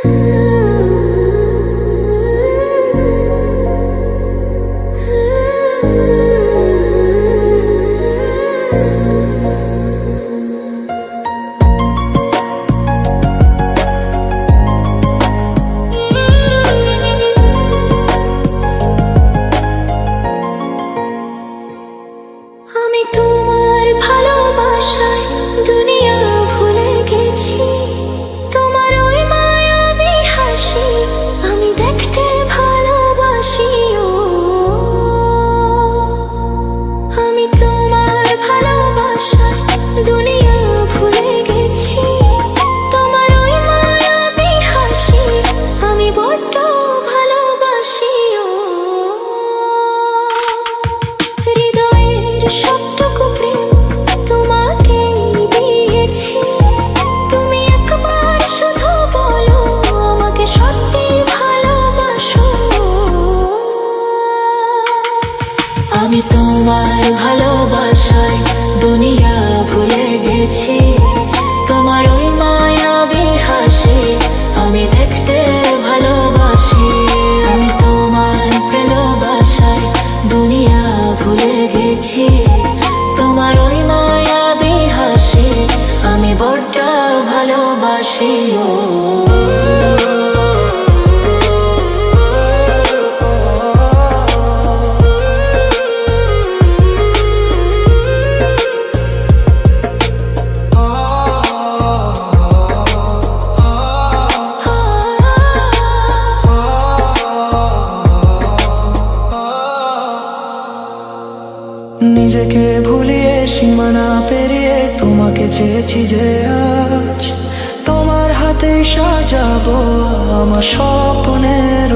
আমি তোমার ভালোবাসায় দুনিয়া ভুলে গেছি। তোমার ওই মায়াবী হাসি আমি দেখতে ভালোবাসি। ও আমি তোমার ভালোবাসায় দুনিয়া ভুলে গেছি। তোমার ওই মায়াবী হাসি আমি বড্ড ভালোবাসি। ও হৃদয়ের সবটুকু প্রেম তোমাকে দিয়েছি। তুমি একবার শুধু বলো আমাকে সত্যি ভালোবাসো। আমি তোমার ভালোবাসায় দুনিয়া ভুলে গেছি। তোমার ওই মায়াবী হাসি আমি দেখতে ভালোবাসি। আমি তোমার ভালোবাসায় দুনিয়া ভুলে গেছি। তোমার ওই মায়াবী হাসি আমি বড্ড ভালোবাসি। ও নিজেকে ভুলিয়ে সীমানা পেরিয়ে তোমাকে চেয়েছি যে আজ তোমার হাতেই সাজাবো আমার স্বপ্নের